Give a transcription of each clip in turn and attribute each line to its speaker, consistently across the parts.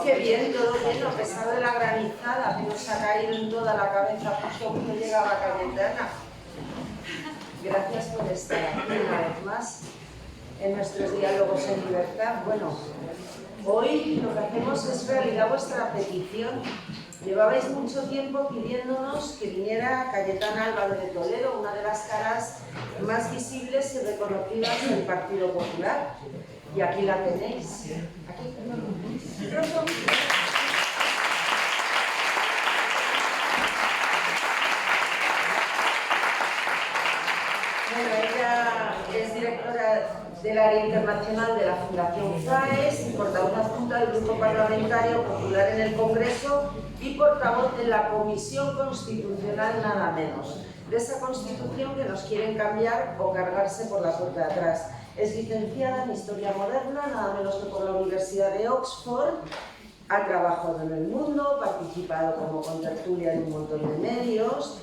Speaker 1: Qué bien, todo bien, a pesar de la granizada que nos ha caído en toda la cabeza justo cuando llegaba Cayetana. Gracias por estar aquí una vez más en nuestros diálogos en libertad. Bueno, hoy lo que hacemos es realidad vuestra petición. Llevabais mucho tiempo pidiéndonos que viniera Cayetana Álvarez de Toledo, una de las caras más visibles y reconocidas del Partido Popular. Y aquí la tenéis. Aquí, perdón. Bueno, ella es directora del área internacional de la Fundación FAES y portavoz adjunta del Grupo Parlamentario Popular en el Congreso y portavoz de la Comisión Constitucional, nada menos, de esa Constitución que nos quieren cambiar o cargarse por la puerta de atrás. Es licenciada en Historia Moderna, nada menos que por la Universidad de Oxford. Ha trabajado en El Mundo, participado como contertulia en un montón de medios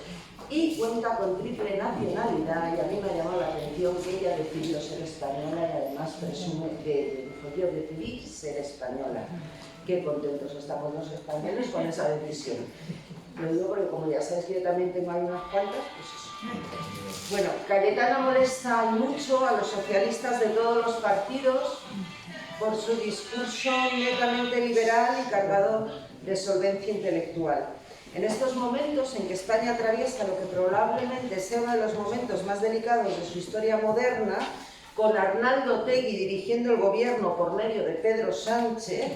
Speaker 1: y cuenta con triple nacionalidad. Y a mí me ha llamado la atención que ella decidió ser española y además presume que dijo: yo decidí ser española. Qué contentos estamos los españoles con esa decisión. Lo digo porque, como ya sabéis que yo también tengo ahí unas cuantas, pues eso. Bueno, Cayetana molesta mucho a los socialistas de todos los partidos por su discurso netamente liberal y cargado de solvencia intelectual. En estos momentos en que España atraviesa lo que probablemente sea uno de los momentos más delicados de su historia moderna, con Arnaldo Otegi dirigiendo el gobierno por medio de Pedro Sánchez,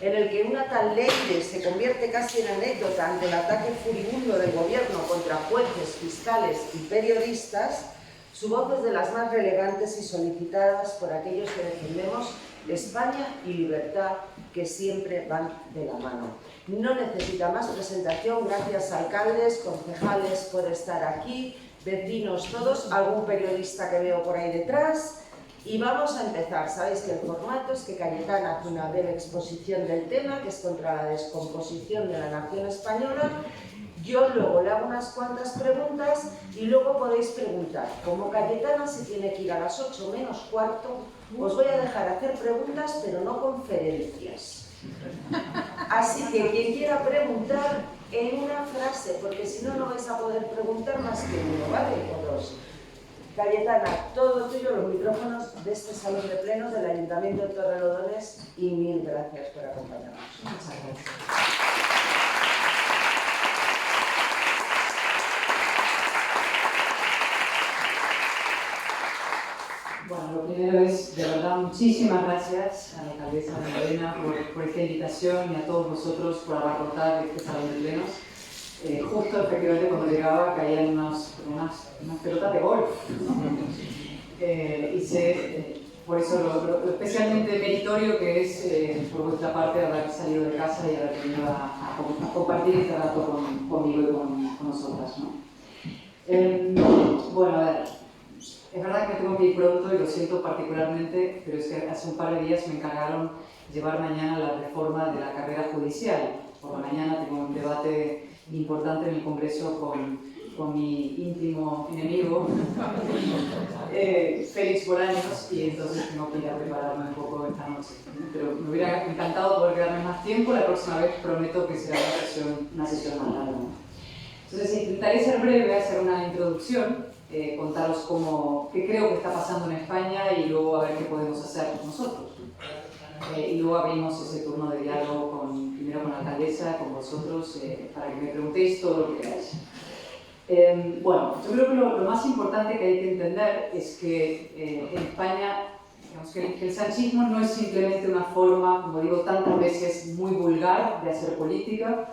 Speaker 1: en el que una tal Leire se convierte casi en anécdota ante el ataque furibundo del gobierno contra jueces, fiscales y periodistas, su voz es de las más relevantes y solicitadas por aquellos que defendemos España y libertad, que siempre van de la mano. No necesita más presentación. Gracias, alcaldes, concejales, por estar aquí, vecinos todos, algún periodista que veo por ahí detrás. Y vamos a empezar. Sabéis que el formato es que Cayetana hace una breve exposición del tema, que es contra la descomposición de la nación española. Yo luego le hago unas cuantas preguntas y luego podéis preguntar. Como Cayetana se tiene que ir a las 8 menos cuarto, os voy a dejar hacer preguntas, pero no conferencias. Así que quien quiera preguntar, en una frase, porque si no, no vais a poder preguntar más que uno, ¿vale? O dos. Cayetana, todo tuyo, los micrófonos de este salón de plenos del Ayuntamiento de Torrelodones, y mil gracias por acompañarnos. Muchas gracias.
Speaker 2: Bueno, lo primero es, de verdad, muchísimas gracias a la alcaldesa de Lorena por esta invitación y a todos vosotros por abarrotar este salón de plenos. Justo efectivamente cuando llegaba caían unas pelotas de golf, ¿no? Y sé, por eso lo especialmente meritorio que es por vuestra parte haber salido de casa y haber venido a compartir este rato conmigo y con nosotras, ¿no? Bueno, a ver, es verdad que me tengo que ir pronto y lo siento particularmente, pero es que hace un par de días me encargaron llevar mañana la reforma de la carrera judicial. Por la mañana tengo un debate importante en el Congreso con mi íntimo enemigo, Félix Bolaños, y entonces tengo que ir a prepararme un poco esta noche. Pero me hubiera encantado poder quedarme más tiempo. La próxima vez prometo que será una sesión más larga. Entonces intentaré ser breve, hacer una introducción, contaros qué creo que está pasando en España y luego a ver qué podemos hacer nosotros. Y luego abrimos ese turno de diálogo primero con la alcaldesa, con vosotros, para que me preguntéis todo lo que queráis. Bueno, yo creo que lo más importante que hay que entender es que en España, digamos que el sanchismo no es simplemente una forma, como digo tantas veces, muy vulgar de hacer política.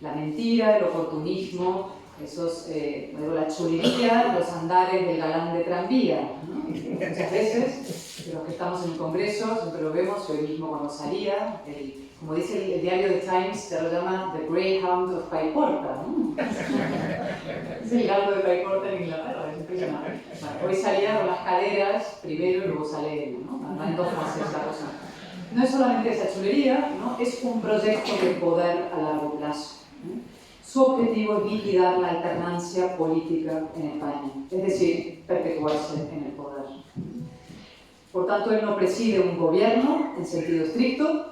Speaker 2: La mentira, el oportunismo, la chulería, los andares del galán de tranvía, ¿no? Muchas veces, los que estamos en el Congreso, siempre lo vemos, hoy mismo cuando salía, como dice el diario The Times, se lo llama The Greyhound of Paiporta, ¿no? Es el galgo de Paiporta en Inglaterra, es impresionante. Bueno, hoy salía con las caderas primero y luego sale él, ¿no? En dos fases la cosa. No es solamente esa chulería, ¿no? Es un proyecto de poder a largo plazo. Su objetivo es liquidar la alternancia política en España, es decir, perpetuarse en el poder. Por tanto, él no preside un gobierno en sentido estricto,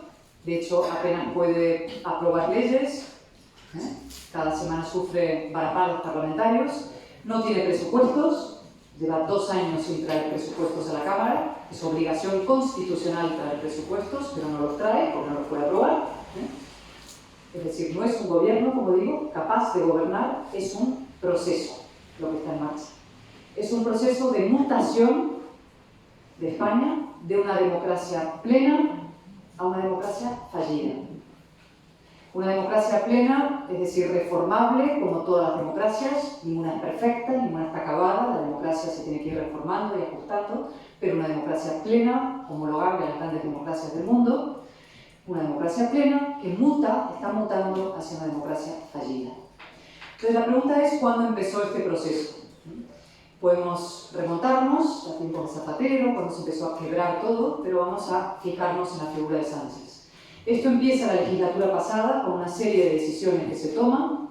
Speaker 2: de hecho, apenas puede aprobar leyes, cada semana sufre varapalos parlamentarios, no tiene presupuestos, lleva 2 años sin traer presupuestos a la Cámara, es obligación constitucional traer presupuestos, pero no los trae porque no los puede aprobar. Es decir, no es un gobierno, como digo, capaz de gobernar, es un proceso lo que está en marcha. Es un proceso de mutación de España de una democracia plena a una democracia fallida. Una democracia plena, es decir, reformable, como todas las democracias, ninguna es perfecta, ninguna está acabada, la democracia se tiene que ir reformando y ajustando, pero una democracia plena, homologable a las grandes democracias del mundo, una democracia plena que muta, está mutando hacia una democracia fallida. Entonces la pregunta es, ¿cuándo empezó este proceso? Podemos remontarnos a tiempos de Zapatero, cuando se empezó a quebrar todo, pero vamos a fijarnos en la figura de Sánchez. Esto empieza la legislatura pasada con una serie de decisiones que se toman.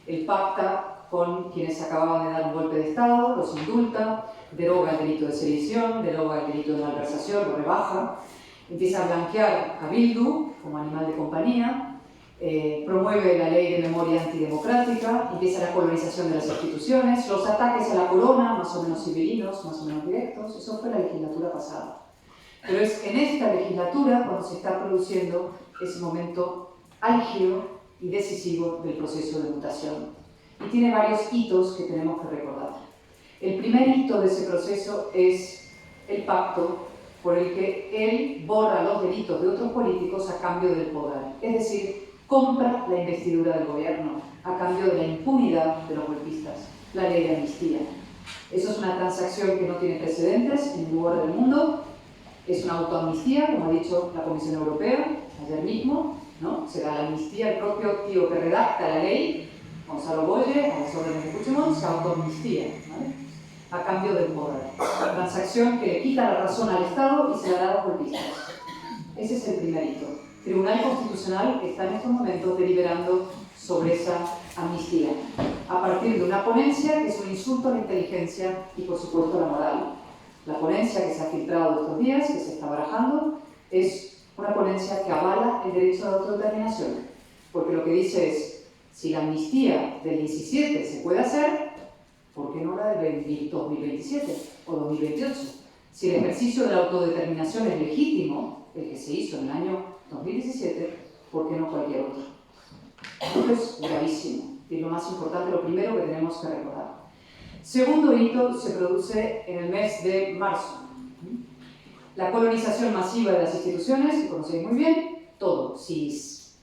Speaker 2: Él pacta con quienes acababan de dar un golpe de Estado, los indulta, deroga el delito de sedición, deroga el delito de malversación, lo rebaja, empieza a blanquear a Bildu como animal de compañía, promueve la ley de memoria antidemocrática, empieza la colonización de las instituciones, los ataques a la corona, más o menos civilinos, más o menos directos. Eso fue la legislatura pasada. Pero es en esta legislatura cuando se está produciendo ese momento álgido y decisivo del proceso de mutación. Y tiene varios hitos que tenemos que recordar. El primer hito de ese proceso es el pacto por el que él borra los delitos de otros políticos a cambio del poder. Es decir, compra la investidura del gobierno a cambio de la impunidad de los golpistas, la ley de amnistía. Eso es una transacción que no tiene precedentes en ningún lugar del mundo. Es una autoamnistía, como ha dicho la Comisión Europea ayer mismo, ¿no? Se da la amnistía, el propio tío que redacta la ley, Gonzalo Boye, a las órdenes de Puigdemont, se autoamnistía, ¿vale? A cambio del poder. Una transacción que le quita la razón al Estado y se la da a los golpistas. Ese es el primer hito. El Tribunal Constitucional está en estos momentos deliberando sobre esa amnistía, a partir de una ponencia que es un insulto a la inteligencia y, por supuesto, a la moral. La ponencia que se ha filtrado estos días, que se está barajando, es una ponencia que avala el derecho a la autodeterminación, porque lo que dice es, si la amnistía del 17 se puede hacer, ¿por qué no la del 2027 o 2028? Si el ejercicio de la autodeterminación es legítimo, el que se hizo en el año 2017, ¿por qué no cualquier otro? Esto es gravísimo, y lo más importante, lo primero que tenemos que recordar. Segundo hito se produce en el mes de marzo. La colonización masiva de las instituciones, que conocéis muy bien, todo, CIS,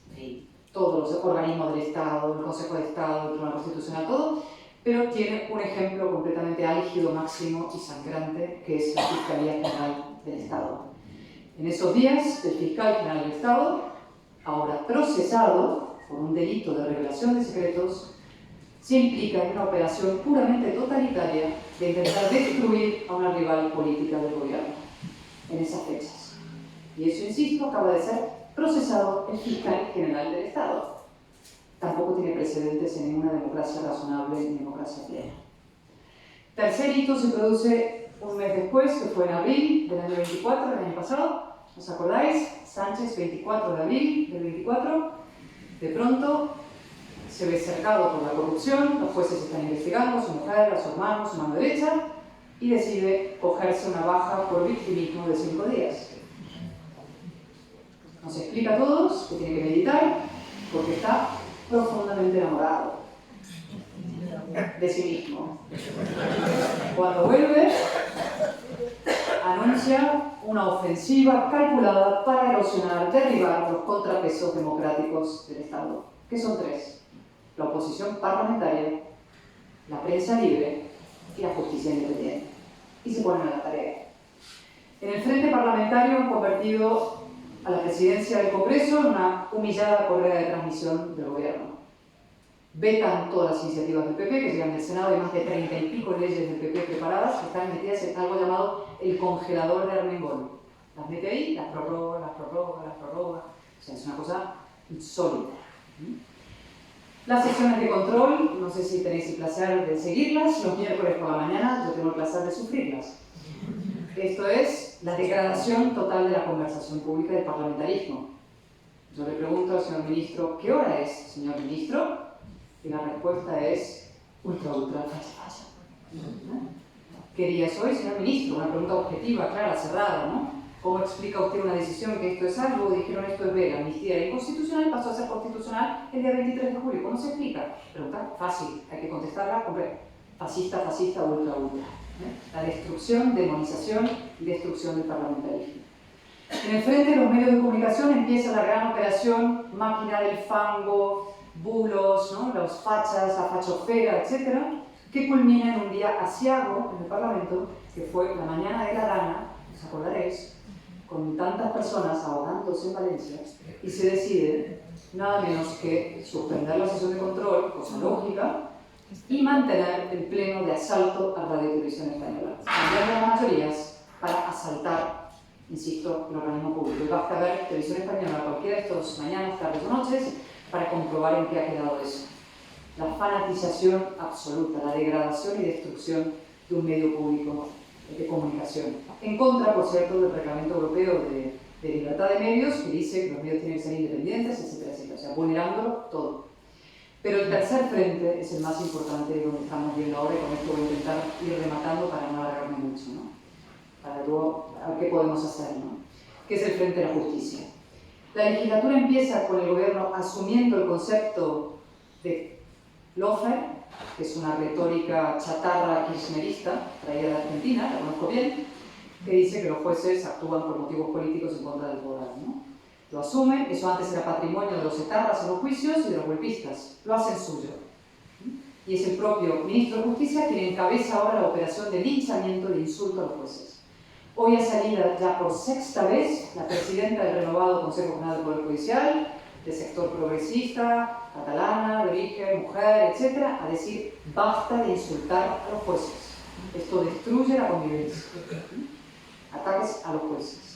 Speaker 2: todos los organismos del Estado, el Consejo de Estado, el Tribunal Constitucional, todo, pero tiene un ejemplo completamente álgido, máximo y sangrante, que es la Fiscalía General del Estado. En esos días, el fiscal general del Estado, ahora procesado por un delito de revelación de secretos, se implica en una operación puramente totalitaria de intentar destruir a una rival política del gobierno en esas fechas. Y eso, insisto, acaba de ser procesado el fiscal general del Estado. Tampoco tiene precedentes en ninguna democracia razonable ni democracia plena. Tercer hito se produce un mes después, que fue en abril del año 24, del año pasado. ¿Os acordáis? Sánchez, 24 de abril del 24. De pronto se ve cercado por la corrupción, los jueces están investigando a su mujer, a su hermano, a su mano derecha, y decide cogerse una baja por victimismo de 5 días. Nos explica a todos que tiene que meditar porque está profundamente enamorado de sí mismo. Cuando vuelve, anuncia una ofensiva calculada para erosionar, derribar los contrapesos democráticos del Estado, que son 3. La oposición parlamentaria, la prensa libre y la justicia independiente. Y se ponen a la tarea. En el frente parlamentario han convertido a la presidencia del Congreso en una humillada correa de transmisión del gobierno. Vetan todas las iniciativas del PP que llegan del Senado, hay más de 30 y pico leyes del PP preparadas que están metidas en algo llamado el congelador de Armengol. Las mete ahí, las prorroga, las prorroga, las prorroga. O sea, es una cosa insólita. Las sesiones de control, no sé si tenéis el placer de seguirlas, los miércoles por la mañana yo tengo el placer de sufrirlas. Esto es la degradación total de la conversación pública del parlamentarismo. Yo le pregunto al señor ministro, ¿qué hora es, señor ministro? Y la respuesta es ultra, falla. ¿Qué día es hoy, señor ministro? Una pregunta objetiva, clara, cerrada, ¿no? ¿Cómo explica usted una decisión que esto es algo? Dijeron esto es B, la amnistía era inconstitucional, pasó a ser constitucional el día 23 de julio. ¿Cómo se explica? Pregunta fácil, hay que contestarla, hombre, fascista, ultra. La destrucción, demonización y destrucción del parlamentarismo. En el frente de los medios de comunicación empieza la gran operación máquina del fango, bulos, ¿no? Los fachas, la fachosfera, etc., que culmina en un día asiago en el Parlamento, que fue la mañana de la Dana, os acordaréis, con tantas personas ahogándose en Valencia, y se decide nada menos que suspender la sesión de control, cosa lógica, y mantener el pleno de asalto a Radio Televisión Española. Cambiar las mayorías para asaltar, insisto, el organismo público. Y basta ver Televisión Española cualquiera de estos mañanas, tardes o noches para comprobar en qué ha quedado eso. La fanatización absoluta, la degradación y destrucción de un medio público de comunicación. En contra, por cierto, del Reglamento Europeo de Libertad de Medios, que dice que los medios tienen que ser independientes, etcétera. O sea, vulnerándolo todo. Pero el tercer frente es el más importante de lo que estamos viendo ahora, y con esto voy a intentar ir rematando para no alargarme mucho, ¿no? Para luego a ver qué podemos hacer, ¿no? Que es el frente de la justicia. La legislatura empieza con el gobierno asumiendo el concepto de Lofer, que es una retórica chatarra kirchnerista, traída de Argentina, la conozco bien, que dice que los jueces actúan por motivos políticos en contra del poder, ¿no? Lo asumen, eso antes era patrimonio de los etarras en los juicios y de los golpistas, lo hacen suyo. Y es el propio ministro de Justicia quien encabeza ahora la operación de linchamiento e de insulto a los jueces. Hoy ha salido ya por sexta vez la presidenta del renovado Consejo General del Poder Judicial, del sector progresista, catalana, de origen, mujer, etc., a decir basta de insultar a los jueces. Esto destruye la convivencia. Ataques a los jueces.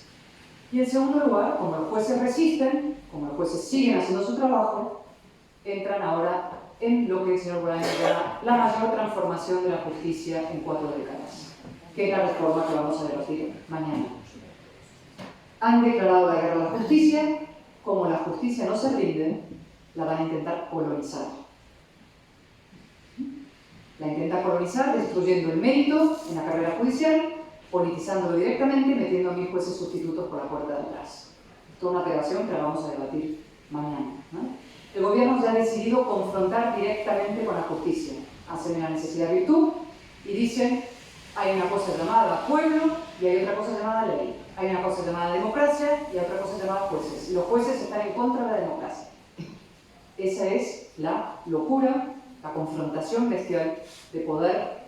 Speaker 2: Y en segundo lugar, como los jueces resisten, como los jueces siguen haciendo su trabajo, entran ahora en lo que el señor Bolaños llama la mayor transformación de la justicia en 4 décadas, que es la reforma que vamos a debatir mañana. Han declarado la guerra a la justicia. Como la justicia no se rinde, la van a intentar colonizar. La intenta colonizar destruyendo el mérito en la carrera judicial, politizándolo directamente y metiendo a 1000 jueces sustitutos por la puerta de atrás. Toda una operación que la vamos a debatir mañana, ¿no? El gobierno ya ha decidido confrontar directamente con la justicia. Hacen la necesidad virtud y dicen hay una cosa llamada pueblo y hay otra cosa llamada ley. Hay una cosa llamada democracia y otra cosa llamada jueces. Y los jueces están en contra de la democracia. Esa es la locura, la confrontación bestial de poder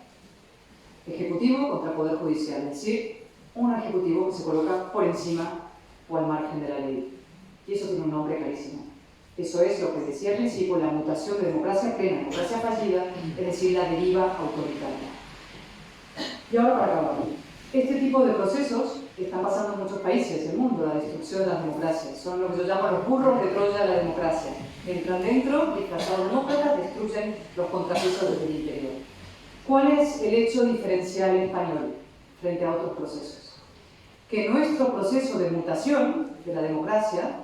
Speaker 2: ejecutivo contra poder judicial. Es decir, un ejecutivo que se coloca por encima o al margen de la ley. Y eso tiene un nombre clarísimo. Eso es lo que decía al principio, la mutación de democracia plena, democracia fallida, es decir, la deriva autoritaria. Y ahora para acabar. Este tipo de procesos que están pasando en muchos países del mundo, la destrucción de las democracias, son lo que yo llamo los burros de Troya de la democracia. Entran dentro, disfrazados de demócratas, destruyen los contrapesos desde el interior. ¿Cuál es el hecho diferencial español frente a otros procesos? Que nuestro proceso de mutación de la democracia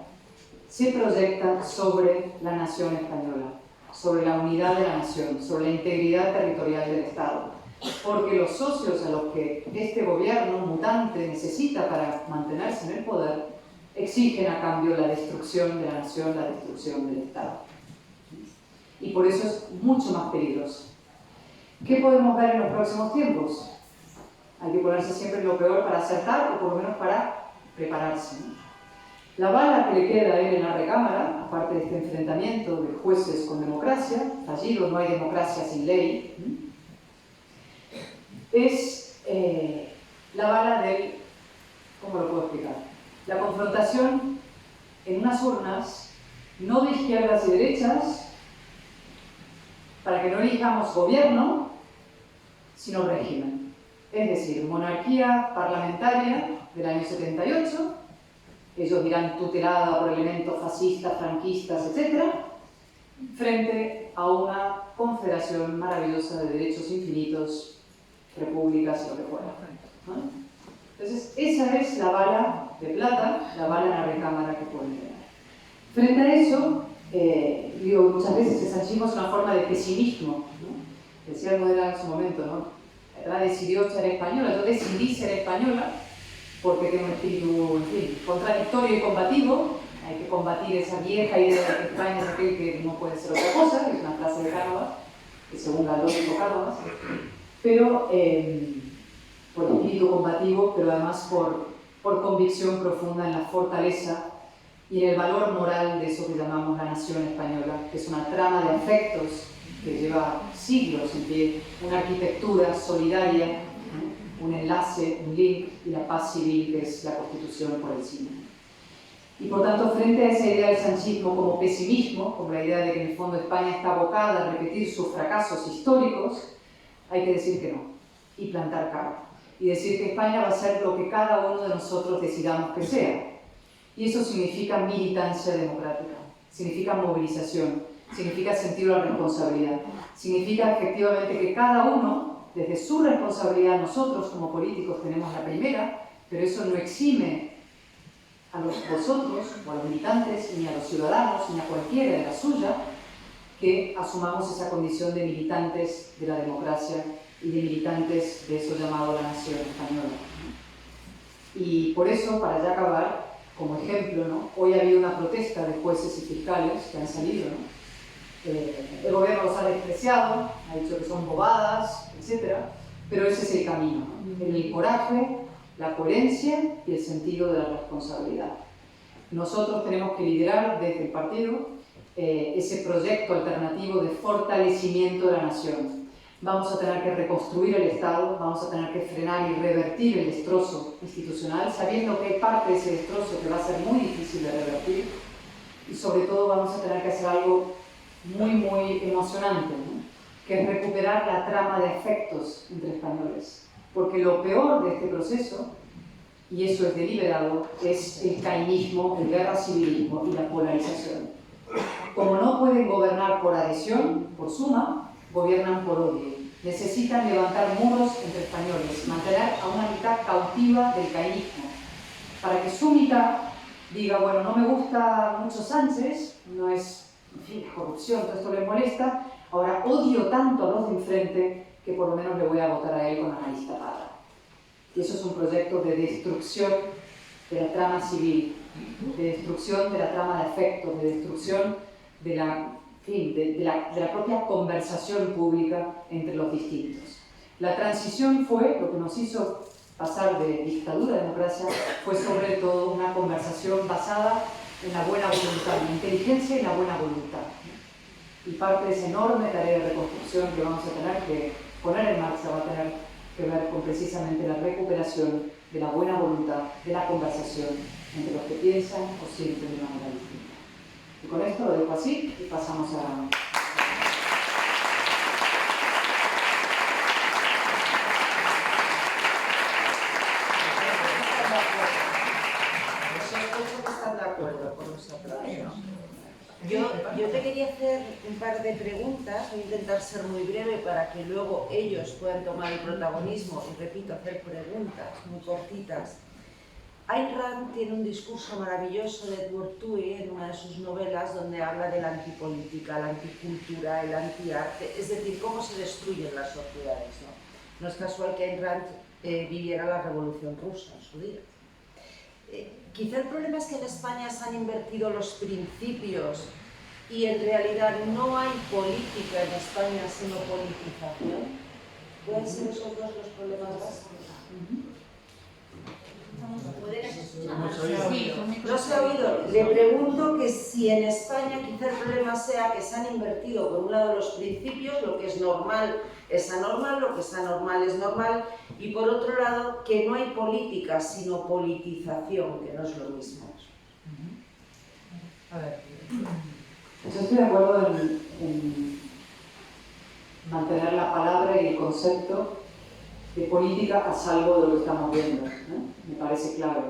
Speaker 2: se proyecta sobre la nación española, sobre la unidad de la nación, sobre la integridad territorial del Estado. Porque los socios a los que este gobierno mutante necesita para mantenerse en el poder exigen a cambio la destrucción de la nación, la destrucción del Estado. Y por eso es mucho más peligroso. ¿Qué podemos ver en los próximos tiempos? Hay que ponerse siempre en lo peor para acertar o por lo menos para prepararse, ¿no? La bala que le queda a él en la recámara, aparte de este enfrentamiento de jueces con democracia, fallido, no hay democracia sin ley, es la bala del, ¿cómo lo puedo explicar? La confrontación en unas urnas, no de izquierdas y derechas, para que no elijamos gobierno, sino régimen. Es decir, monarquía parlamentaria del año 78, ellos dirán tutelada por elementos fascistas, franquistas, etc., frente a una confederación maravillosa de derechos infinitos, repúblicas y lo que fuera, ¿no? esa es la bala de plata, la bala en la recámara que pueden tener. Frente a eso, digo, muchas veces el sanchismo es una forma de pesimismo, ¿no? Decía Almudena en su momento, ¿no? Ella decidió ser española, yo decidí ser española porque tengo un espíritu, en fin, contradictorio y combativo. Hay que combatir esa vieja idea de que España es aquel que no puede ser otra cosa, que es una frase de Cánovas, que según Galdós dijo Cánovas, pero por espíritu combativo, pero además por convicción profunda en la fortaleza y en el valor moral de eso que llamamos la nación española, que es una trama de afectos que lleva siglos en pie, una arquitectura solidaria, ¿no? Un enlace, un link, y la paz civil, que es la Constitución por encima. Y por tanto, frente a esa idea del sanchismo como pesimismo, como la idea de que en el fondo España está abocada a repetir sus fracasos históricos, hay que decir que no, y plantar cara. Y decir que España va a ser lo que cada uno de nosotros decidamos que sea. Y eso significa militancia democrática, significa movilización, significa sentido de la responsabilidad, significa efectivamente que cada uno, desde su responsabilidad, nosotros como políticos tenemos la primera, pero eso no exime a vosotros, o a los militantes, ni a los ciudadanos, ni a cualquiera de la suya, que asumamos esa condición de militantes de la democracia y de militantes de eso llamado la nación española. Y por eso, para ya acabar, como ejemplo, ¿no? Hoy ha habido una protesta de jueces y fiscales que han salido, ¿no? El gobierno los ha despreciado, ha dicho que son bobadas, etc. Pero ese es el camino, ¿no? El coraje, la coherencia y el sentido de la responsabilidad. Nosotros tenemos que liderar desde el partido ese proyecto alternativo de fortalecimiento de la nación. Vamos a tener que reconstruir el Estado, vamos a tener que frenar y revertir el destrozo institucional, sabiendo que hay parte de ese destrozo que va a ser muy difícil de revertir, y sobre todo vamos a tener que hacer algo muy emocionante, ¿no? Que es recuperar la trama de afectos entre españoles. Porque lo peor de este proceso, y eso es deliberado, es el cainismo, el guerra civilismo y la polarización. Como no pueden gobernar por adhesión, por suma, gobiernan por odio. Necesitan levantar muros entre españoles, mantener a una mitad cautiva del cainismo, para que su mitad diga, bueno, no me gusta mucho Sánchez, no es, en fin, corrupción, todo esto le molesta, ahora odio tanto a los de enfrente que por lo menos le voy a votar a él con la nariz tapada. Y eso es un proyecto de destrucción de la trama civil, de destrucción de la trama de afectos, de destrucción de la propia conversación pública entre los distintos. La transición fue, lo que nos hizo pasar de dictadura a democracia, fue sobre todo una conversación basada en la buena voluntad, en la inteligencia y la buena voluntad. Y parte de esa enorme tarea de reconstrucción que vamos a tener que poner en marcha va a tener que ver con precisamente la recuperación de la buena voluntad, de la conversación entre los que piensan o sienten de una manera distinta. Y con esto lo dejo así y pasamos a...
Speaker 1: Yo te quería hacer un par de preguntas, voy a intentar ser muy breve para que luego ellos puedan tomar el protagonismo y, repito, hacer preguntas muy cortitas. Ayn Rand tiene un discurso maravilloso de Edward Toohey en una de sus novelas donde habla de la antipolítica, la anticultura, el antiarte, es decir, cómo se destruyen las sociedades, ¿no? No es casual que Ayn Rand viviera la Revolución Rusa en su día. Quizá el problema es que en España se han invertido los principios y en realidad no hay política en España sino politización. ¿Pueden ser esos dos los problemas básicos? No se ha oído. Le pregunto que si en España quizá el problema sea que se han invertido por un lado los principios, lo que es normal es anormal, lo que es anormal es normal, y por otro lado que no hay política sino politización, que no es lo mismo.
Speaker 2: A ver, yo estoy de acuerdo en mantener la palabra y el concepto de política a salvo de lo que estamos viendo, ¿no? Me parece clave.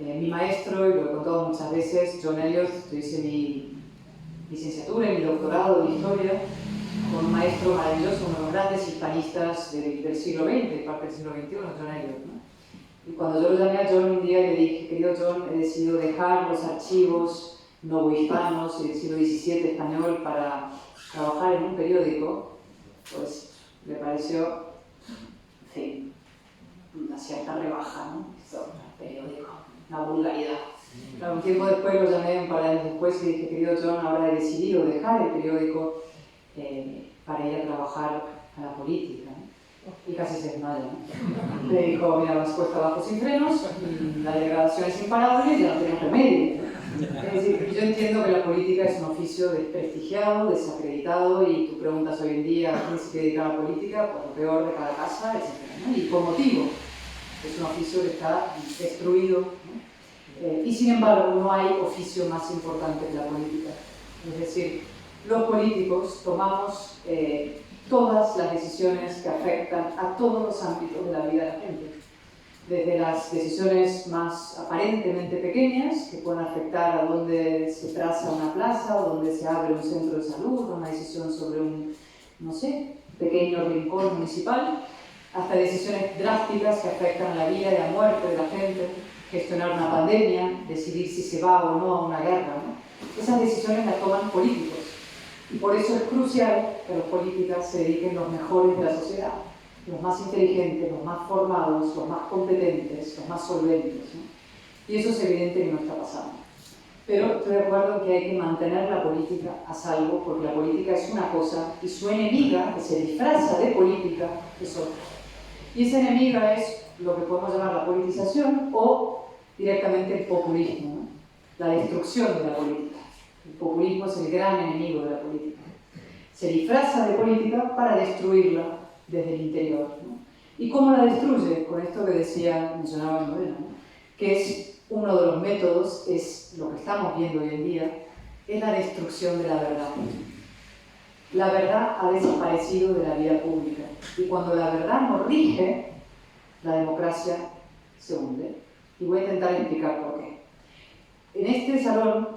Speaker 2: Mi maestro, y lo he contado muchas veces, John Eliot, yo hice mi licenciatura y mi doctorado de historia con un maestro maravilloso, uno de los grandes hispanistas del siglo XX, parte del siglo XXI, John Eliot, ¿no? Y cuando yo lo llamé a John un día y le dije, querido John, he decidido dejar los archivos novohispanos y del siglo XVII español para trabajar en un periódico, pues le pareció, en fin, una cierta rebaja, ¿no? Esto, un periódico, una vulgaridad. Claro, un tiempo después lo llamé, un par de años después, y dije, querido John, ahora he decidido dejar el periódico para ir a trabajar a la política, ¿no? Y casi se desmaya, ¿no? Le dijo, mira, vas cuesta abajo sin frenos, la degradación es imparable y ya no tenemos remedio. Es decir, yo entiendo que la política es un oficio desprestigiado, desacreditado, y tú preguntas hoy en día a quién se quiere dedicar a la política, por lo peor de cada casa, etc., ¿no? Y por motivo, es un oficio que está destruido, ¿no? Y sin embargo, no hay oficio más importante que la política. Es decir, los políticos tomamos todas las decisiones que afectan a todos los ámbitos de la vida de la gente. Desde las decisiones más aparentemente pequeñas, que pueden afectar a dónde se traza una plaza, o dónde se abre un centro de salud, o una decisión sobre un, no sé, pequeño rincón municipal, hasta decisiones drásticas que afectan a la vida y la muerte de la gente, gestionar una pandemia, decidir si se va o no a una guerra, ¿no? Esas decisiones las toman políticos. Y por eso es crucial que los políticos se dediquen los mejores de la sociedad, los más inteligentes, los más formados, los más competentes, los más solventes, ¿no? Y eso es evidente que no está pasando. Pero estoy de acuerdo en que hay que mantener la política a salvo, porque la política es una cosa y su enemiga, que se disfraza de política, es otra. Y esa enemiga es lo que podemos llamar la politización o directamente el populismo, ¿no? La destrucción de la política. El populismo es el gran enemigo de la política. Se disfraza de política para destruirla desde el interior, ¿no? ¿Y cómo la destruye? Con esto que mencionaba Moreno, ¿no? Que es uno de los métodos, es lo que estamos viendo hoy en día, es la destrucción de la verdad. La verdad ha desaparecido de la vida pública y cuando la verdad nos rige, la democracia se hunde. Y voy a intentar explicar por qué. En este salón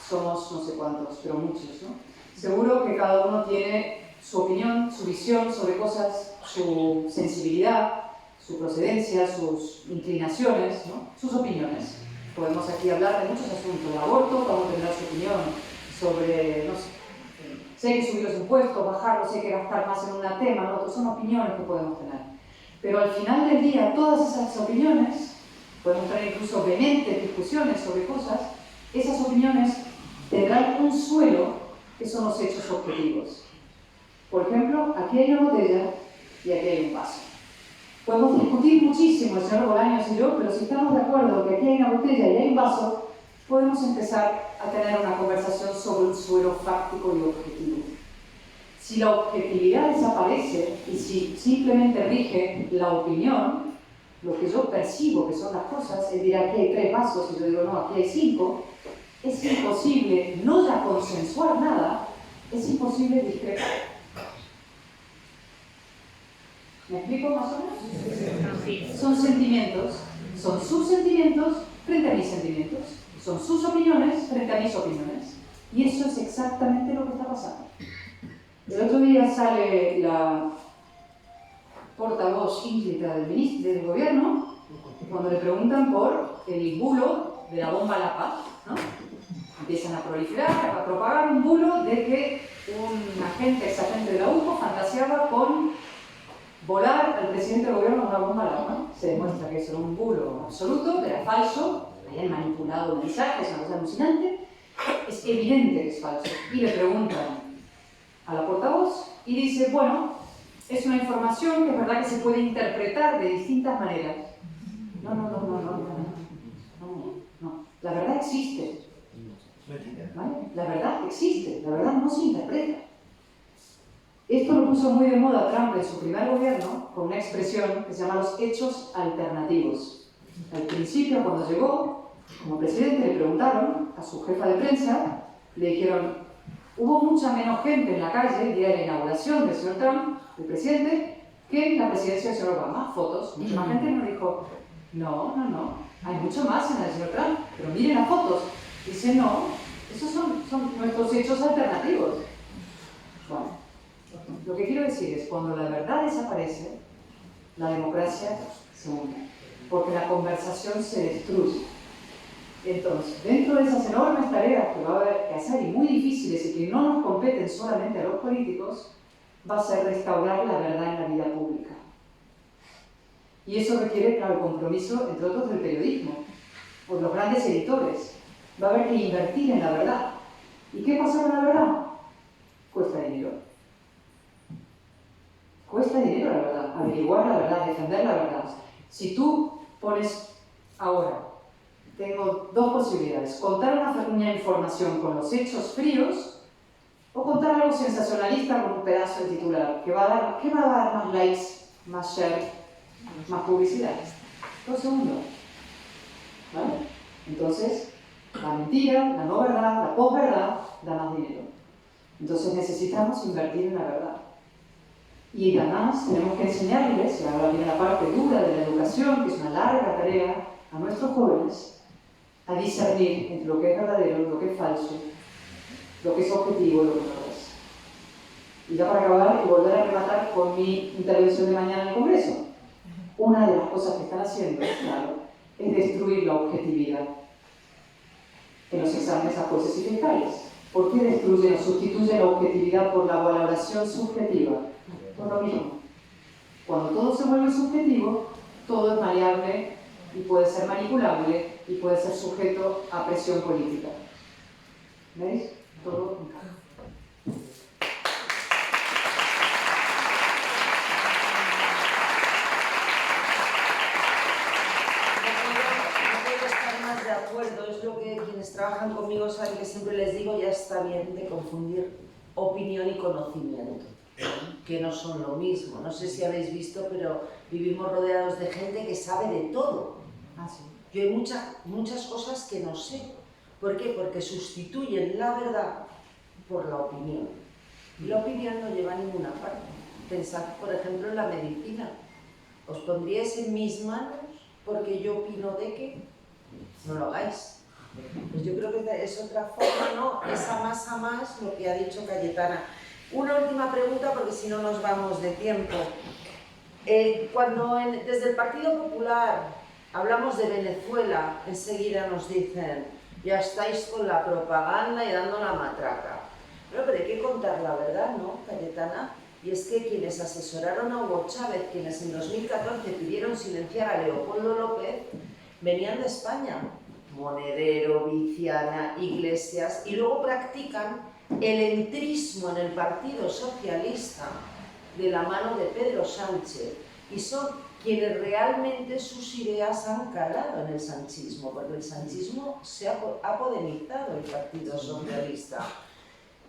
Speaker 2: somos no sé cuántos, pero muchos, ¿no? Seguro que cada uno tiene su opinión, su visión sobre cosas, su sensibilidad, su procedencia, sus inclinaciones, ¿no? Sus opiniones. Podemos aquí hablar de muchos asuntos. El aborto, cada uno tendrá su opinión sobre, no sé hay que subir los impuestos, bajarlos, hay que gastar más en un tema, en otro. Son opiniones que podemos tener. Pero al final del día, todas esas opiniones, podemos tener incluso vehementes discusiones sobre cosas, esas opiniones tendrán un suelo que son los hechos objetivos. Por ejemplo, aquí hay una botella y aquí hay un vaso. Podemos discutir muchísimo, el señor Bolaños y yo, pero si estamos de acuerdo que aquí hay una botella y hay un vaso, podemos empezar a tener una conversación sobre un suelo fáctico y objetivo. Si la objetividad desaparece y si simplemente rige la opinión, lo que yo percibo que son las cosas, él dirá aquí hay 3 vasos y yo digo no, aquí hay 5, es imposible no ya consensuar nada, es imposible discrepar. ¿Me explico más o menos? Son sentimientos, son sus sentimientos frente a mis sentimientos, son sus opiniones frente a mis opiniones. Y eso es exactamente lo que está pasando. El otro día sale la portavoz ínclita del gobierno cuando le preguntan por el bulo de la bomba La Paz, ¿no? Empiezan a proliferar, a propagar un bulo de que un exagente de la UPO fantaseaba con volar al presidente del gobierno con una bomba La Paz. Se demuestra que eso era un bulo absoluto, que era falso, habían manipulado el mensaje, es una cosa alucinante. Es evidente que es falso. Y le preguntan a la portavoz y dice, bueno, es una información que es verdad que se puede interpretar de distintas maneras. No. La verdad existe. ¿Vale? La verdad existe, la verdad no se interpreta. Esto lo puso muy de moda Trump en su primer gobierno con una expresión que se llama los hechos alternativos. Al principio, cuando llegó, como presidente, le preguntaron a su jefa de prensa, le dijeron, hubo mucha menos gente en la calle el día de la inauguración del señor Trump, el presidente, que en la presidencia del señor Obama. Fotos. Mucha más gente nos dijo, no, hay mucho más en el señor Trump, pero miren las fotos. Dice, no, esos son nuestros hechos alternativos. Bueno, lo que quiero decir es, cuando la verdad desaparece, la democracia se hunde. porque la conversación se destruye. Entonces, dentro de esas enormes tareas que va a haber que hacer y muy difíciles y que no nos competen solamente a los políticos, va a ser restaurar la verdad en la vida pública. Y eso requiere, claro, el compromiso, entre otros, del periodismo, por los grandes editores. Va a haber que invertir en la verdad. ¿Y qué pasa con la verdad? Cuesta dinero. Cuesta dinero la verdad, averiguar la verdad, defender la verdad. Si tú pones ahora, tengo dos posibilidades, contar una información con los hechos fríos o contar algo sensacionalista con un pedazo de titular. ¿Qué va a dar más likes, más share, más publicidad? 2 segundos. ¿Vale? Entonces, la mentira, la no verdad, la posverdad da más dinero. Entonces necesitamos invertir en la verdad. Y además tenemos que enseñarles, y ahora viene la parte dura de la educación, que es una larga tarea, a nuestros jóvenes, a discernir entre lo que es verdadero, lo que es falso, lo que es objetivo y lo que no es. Y ya para acabar y volver a rematar con mi intervención de mañana en el Congreso, una de las cosas que están haciendo, claro, es destruir la objetividad en los exámenes a jueces y fiscales. ¿Por qué destruyen o sustituyen la objetividad por la valoración subjetiva? Por lo mismo. Cuando todo se vuelve subjetivo, todo es maleable y puede ser manipulable y puede ser sujeto a presión política. ¿Veis? Todo encaja.
Speaker 1: De acuerdo, es lo que quienes trabajan conmigo saben que siempre les digo, ya está bien de confundir opinión y conocimiento, que no son lo mismo. No sé si habéis visto, pero vivimos rodeados de gente que sabe de todo. Yo hay muchas cosas que no sé. ¿Por qué? Porque sustituyen la verdad por la opinión. Y la opinión no lleva a ninguna parte. Pensad, por ejemplo, en la medicina. ¿Os pondríais en mis manos porque yo opino de que? No lo hagáis. Pues yo creo que es otra forma, ¿no? Es a más lo que ha dicho Cayetana. Una última pregunta, porque si no nos vamos de tiempo. Cuando desde el Partido Popular hablamos de Venezuela, enseguida nos dicen, ya estáis con la propaganda y dando la matraca. Pero hay que contar la verdad, ¿no, Cayetana? Y es que quienes asesoraron a Hugo Chávez, quienes en 2014 pidieron silenciar a Leopoldo López, venían de España, Monedero, Viciana, Iglesias, y luego practican el entrismo en el Partido Socialista de la mano de Pedro Sánchez, y son quienes realmente sus ideas han calado en el sanchismo, porque el sanchismo se ha apodemizado el Partido Socialista.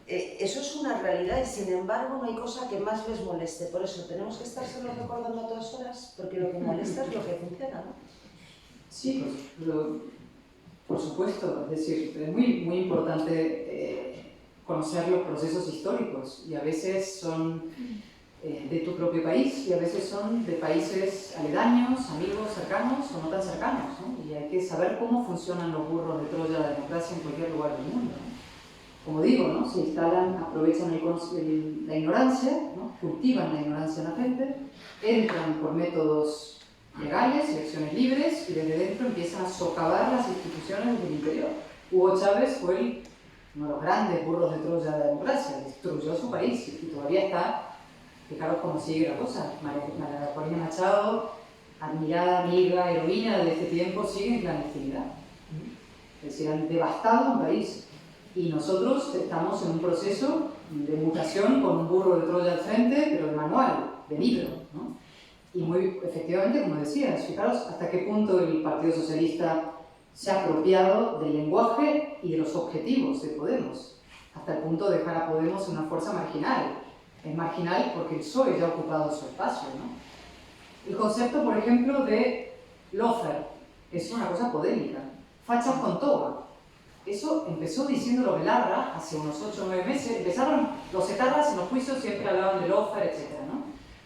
Speaker 1: Eso es una realidad y sin embargo no hay cosa que más les moleste. Por eso tenemos que estar solo recordando a todas horas, porque lo que molesta es lo que funciona, ¿no?
Speaker 2: Sí, por supuesto, es decir, es muy importante conocer los procesos históricos y a veces son de tu propio país y a veces son de países aledaños, amigos, cercanos o no tan cercanos, ¿no? Y hay que saber cómo funcionan los burros de Troya de la democracia en cualquier lugar del mundo, ¿no? Como digo, ¿no? Se instalan, aprovechan la ignorancia, ¿no? Cultivan la ignorancia en la gente, entran por métodos legales, elecciones libres, y desde dentro empiezan a socavar las instituciones desde el interior. Hugo Chávez fue uno de los grandes burros de Troya de la democracia, destruyó su país y todavía está, fijaros cómo sigue la cosa. María Corina Machado, admirada amiga, heroína de este tiempo, sigue en clandestinidad. Es decir, han devastado un país. Y nosotros estamos en un proceso de mutación con un burro de Troya al frente, pero de manual, de libro, ¿no? Y muy efectivamente, como decías, fijaros hasta qué punto el Partido Socialista se ha apropiado del lenguaje y de los objetivos de Podemos, hasta el punto de dejar a Podemos una fuerza marginal. Es marginal porque el PSOE ya ha ocupado su espacio, ¿no? El concepto, por ejemplo, de lofer es una cosa polémica. Fachas con toga. Eso empezó diciéndolo Belarra hace unos 8 o 9 meses. Empezaron los etarras en los juicios, siempre hablaban de lofer, etc., ¿no?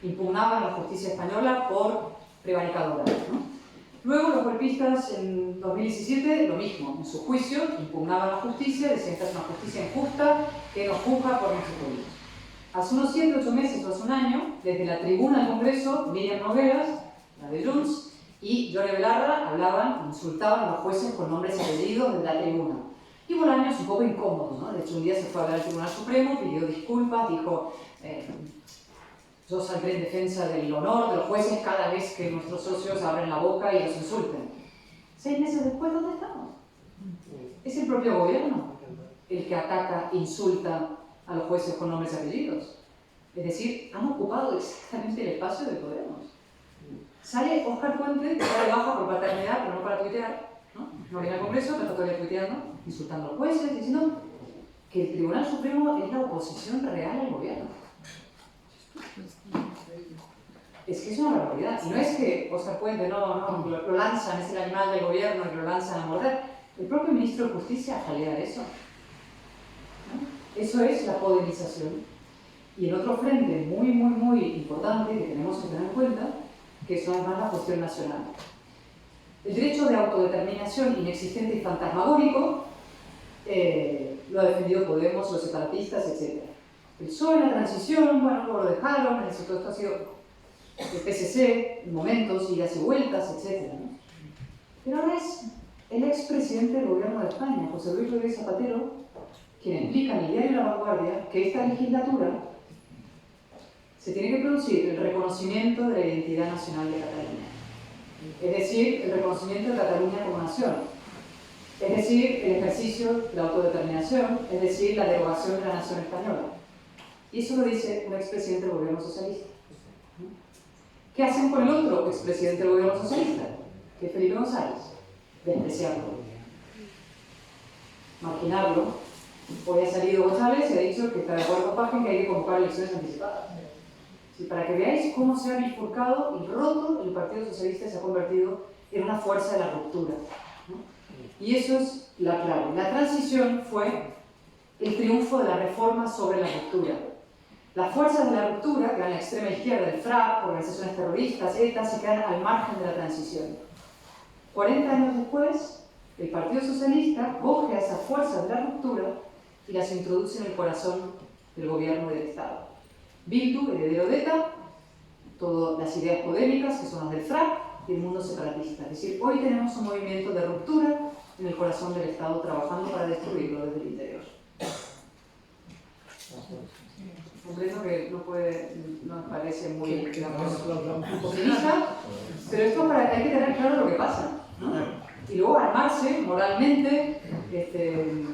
Speaker 2: Impugnaban la justicia española por prevaricadora, ¿no? Luego los golpistas en 2017, lo mismo, en su juicio impugnaban la justicia, decían que es una justicia injusta que nos juzga por nuestros delitos. Hace unos 7 o 8 meses o hace un año, desde la tribuna del Congreso, Miriam Nogueras, la de Junts, Y Yone Belarra hablaban, insultaban a los jueces con nombres y apellidos desde la tribuna. Y Bolaños un poco incómodo, ¿no? De hecho, un día se fue a hablar al Tribunal Supremo, pidió disculpas, dijo yo saldré en defensa del honor de los jueces cada vez que nuestros socios abren la boca y los insulten. 6 meses después, ¿dónde estamos? Es el propio gobierno el que ataca, insulta a los jueces con nombres y apellidos. Es decir, han ocupado exactamente el espacio de Podemos. Sale Óscar Puente, que está de baja por paternidad, pero no para tuitear, ¿no? Viene al Congreso, pero está todavía tuiteando, insultando a los jueces, diciendo que el Tribunal Supremo es la oposición real al gobierno. Es que es una barbaridad. Y no es que Óscar Puente lo lanzan, es el animal del gobierno y lo lanzan a morder. El propio ministro de Justicia jalea eso. ¿No? Eso es la podemización. Y el otro frente muy importante que tenemos que tener en cuenta, que es además la cuestión nacional. El derecho de autodeterminación inexistente y fantasmagórico lo ha defendido Podemos, los separatistas, etc. El PSOE, la transición, bueno, luego lo dejaron, todo esto ha sido el PSC, en momentos, idas y vueltas, etc. ¿no? Pero ahora es el expresidente del gobierno de España, José Luis Rodríguez Zapatero, quien explica en el diario La Vanguardia que esta legislatura se tiene que producir el reconocimiento de la identidad nacional de Cataluña. Es decir, el reconocimiento de Cataluña como nación. Es decir, el ejercicio de la autodeterminación, es decir, la derogación de la nación española. Y eso lo dice un expresidente del gobierno socialista. ¿Qué hacen con el otro expresidente del gobierno socialista? Que es Felipe González. Despreciarlo. Marginarlo. Hoy ha salido González y ha dicho que está de acuerdo con Pajen que hay que convocar elecciones anticipadas. Sí, para que veáis cómo se ha bifurcado y roto, el Partido Socialista se ha convertido en una fuerza de la ruptura, ¿no? Y eso es la clave. La transición fue el triunfo de la reforma sobre la ruptura. Las fuerzas de la ruptura, que eran la extrema izquierda, el FRAP, organizaciones terroristas, ETA, se quedan al margen de la transición. 40 años después, el Partido Socialista coge a esas fuerzas de la ruptura y las introduce en el corazón del gobierno del Estado. Bildu, heredero de ETA, todas las ideas podémicas, que son las del FRAP, y el mundo separatista. Es decir, hoy tenemos un movimiento de ruptura en el corazón del Estado trabajando para destruirlo desde el interior. Comprendo que no me parece muy optimista, pero esto hay que tener claro lo que pasa, ¿no? Y luego armarse moralmente,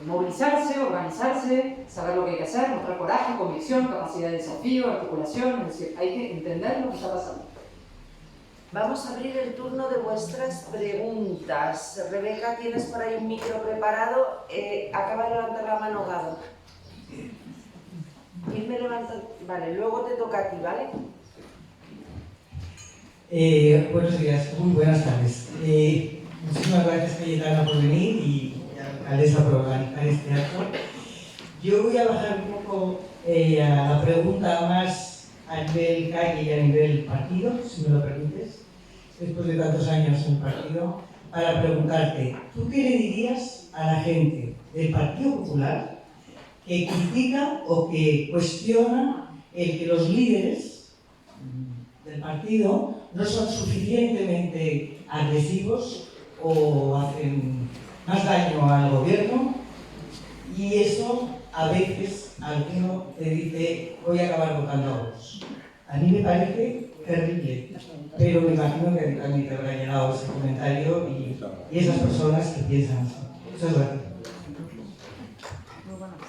Speaker 2: movilizarse, organizarse, saber lo que hay que hacer, mostrar coraje, convicción, capacidad de desafío, articulación, es decir, hay que entender lo que está pasando.
Speaker 1: Vamos a abrir el turno de vuestras preguntas. Rebeca, tienes por ahí un micro preparado. Acaba de levantar la mano Gado. Me levanta. Vale, luego te toca a ti, ¿vale?
Speaker 3: Buenos días, muy buenas tardes. Muchísimas gracias, Cayetana, por venir y alcaldesa por organizar este acto. Yo voy a bajar un poco a la pregunta más a nivel calle y a nivel partido, si me lo permites, después de tantos años en el partido, para preguntarte, ¿tú qué le dirías a la gente del Partido Popular que critica o que cuestiona el que los líderes del partido no son suficientemente agresivos o hacen más daño al gobierno? Y eso a veces alguno te dice, voy a acabar votando a vos. A mí me parece terrible, pero me imagino que también te habrá llegado ese comentario y esas personas que piensan así. Muchas gracias.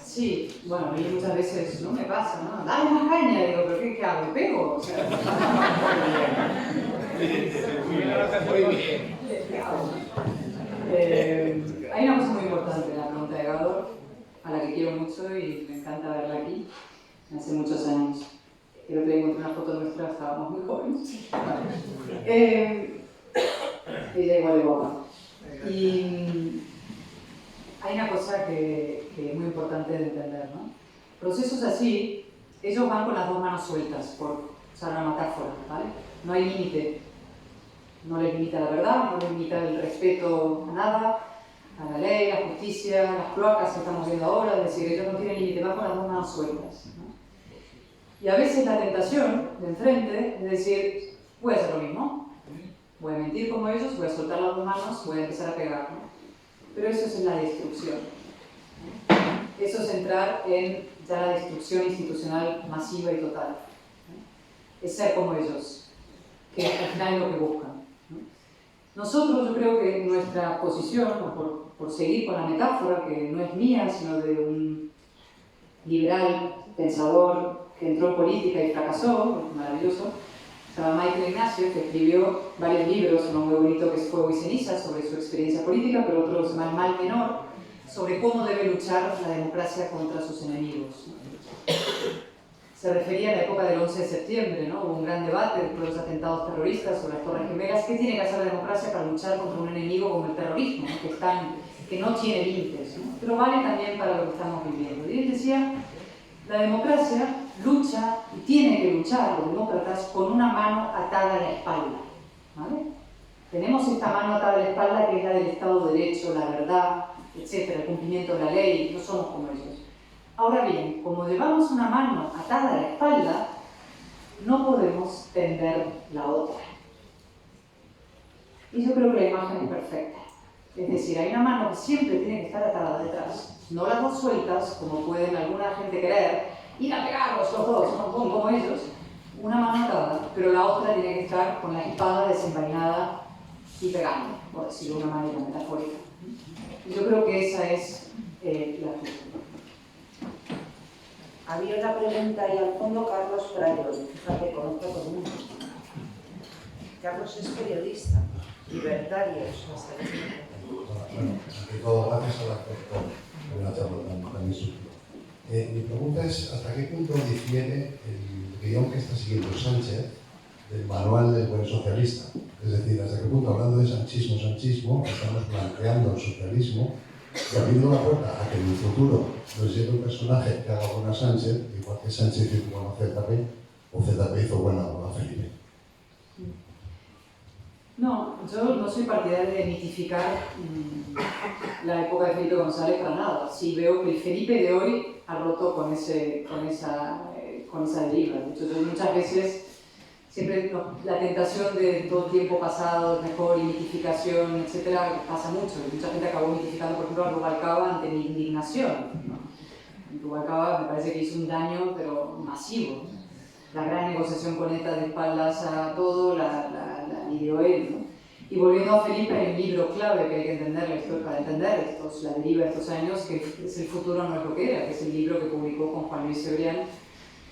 Speaker 2: Sí, bueno, a mí muchas veces no me pasa, ¿no? Dale más caña, digo, ¿pero qué hago? ¿Pego? O sea, muy bien. ¿Qué hago? Hay una cosa muy importante en la pregunta de Gado, a la que quiero mucho y me encanta verla aquí, hace muchos años. Creo que encontré una foto nuestra, estábamos muy jóvenes. Ella igual de guapa. Y hay una cosa que es muy importante de entender, ¿no? Procesos así, ellos van con las dos manos sueltas, por usar una metáfora, ¿vale? No hay límite. No les limita la verdad, no les limita el respeto a nada, a la ley, a la justicia, a las cloacas que estamos viendo ahora, es decir, ellos no tienen límite, van con las dos manos sueltas, ¿no? Y a veces la tentación de enfrente es decir, voy a hacer lo mismo. Voy a mentir como ellos, voy a soltar las dos manos, voy a empezar a pegar, ¿no? Pero eso es la destrucción, ¿no? Eso es entrar en ya la destrucción institucional masiva y total, ¿no? Es ser como ellos, que al final es lo que buscan, ¿no? Nosotros, yo creo que nuestra posición, por seguir con la metáfora, que no es mía, sino de un liberal pensador que entró en política y fracasó, maravilloso, se llama Michael Ignacio, que escribió varios libros, uno muy bonito que es Fuego y Ceniza, sobre su experiencia política, pero otro que se llama El Mal Menor, sobre cómo debe luchar la democracia contra sus enemigos, ¿no? Se refería a la época del 11 de septiembre, ¿no? Hubo un gran debate después de los atentados terroristas sobre las Torres Gemelas. ¿Qué tiene que hacer la democracia para luchar contra un enemigo como el terrorismo, ¿no? que no tiene límites, ¿no? Pero vale también para lo que estamos viviendo. Y él decía, la democracia lucha y tiene que luchar, los demócratas, con una mano atada a la espalda, ¿vale? Tenemos esta mano atada a la espalda que es la del Estado de Derecho, la verdad, etcétera, el cumplimiento de la ley, no somos como ellos. Ahora bien, como llevamos una mano atada a la espalda, no podemos tender la otra. Y yo creo que la imagen es perfecta. Es decir, hay una mano que siempre tiene que estar atada detrás. No las dos sueltas, como pueden alguna gente querer, ir a pegarlos los dos, ¿no? Como ellos. Una mano atada, pero la otra tiene que estar con la espada desenvainada y pegando, por decirlo de una manera metafórica. Y yo creo que esa es la actitud.
Speaker 1: Había una pregunta ahí al fondo, Carlos Frayos, fíjate, conozco a todo el mundo. Carlos es periodista, libertario,
Speaker 4: Bueno, ante todo, gracias a la por una charla tan instructiva. Mi pregunta es, ¿hasta qué punto difiere el guión que está siguiendo Sánchez del manual del buen socialista? Es decir, ¿hasta qué punto, hablando de sanchismo, estamos planteando el socialismo y abriendo la puerta a que en el futuro nos llegue un personaje que haga buena Sánchez, igual que Sánchez hizo bueno a ZP, o ZP hizo bueno a Felipe?
Speaker 2: No, yo no soy partidaria de mitificar la época de Felipe González para nada. Sí veo que el Felipe de hoy ha roto con esa deriva. De hecho, yo muchas veces, siempre la tentación de todo el tiempo pasado, mejor, y mitificación, etcétera, pasa mucho. Mucha gente acabó mitificando, por ejemplo, a Rubalcaba ante mi indignación, ¿no? Rubalcaba me parece que hizo un daño, pero masivo. La gran negociación con ETA de espaldas a todo, la lidió él, ¿no? Y volviendo a Felipe, hay un libro clave que hay que entender la historia, para entender la deriva de estos años, que es El futuro no es lo que era, que es el libro que publicó con Juan Luis Cebrián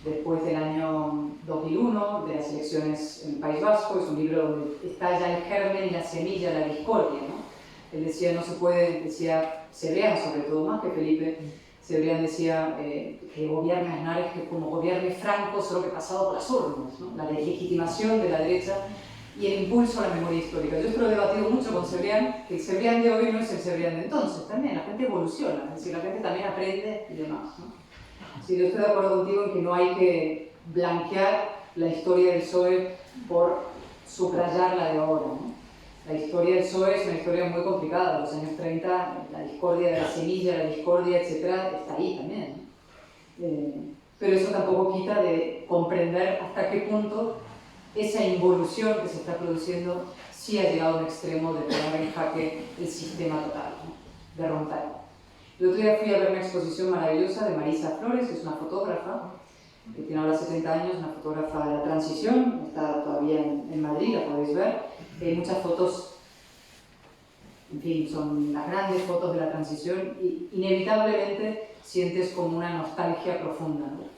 Speaker 2: después del año 2001, de las elecciones en el País Vasco. Es un libro donde está ya el germen y la semilla de la discordia, ¿no? Él decía, no se puede, decía Cebrián sobre todo, más que Felipe, Cebrián decía que gobierna Aznar es que como gobierne Franco, solo que pasado por las urnas, ¿no? La legitimación de la derecha y el impulso a la memoria histórica. Yo esto lo he debatido mucho con Cebrián, que el Cebrián de hoy no es el Cebrián de entonces, también la gente evoluciona, es decir, la gente también aprende y demás, ¿no? Sí, yo estoy de acuerdo contigo en que no hay que blanquear la historia del PSOE por subrayarla de ahora, ¿no? La historia del PSOE es una historia muy complicada. En los años 30, la discordia de la semilla, la discordia, etcétera, está ahí también, ¿no? Pero eso tampoco quita de comprender hasta qué punto esa involución que se está produciendo sí ha llegado a un extremo de poner en jaque el sistema total, ¿no? De romperlo. El otro día fui a ver una exposición maravillosa de Marisa Flores, que es una fotógrafa, que tiene ahora 70 años, una fotógrafa de la transición, está todavía en Madrid, la podéis ver. Hay muchas fotos, en fin, son las grandes fotos de la transición y inevitablemente sientes como una nostalgia profunda, ¿no?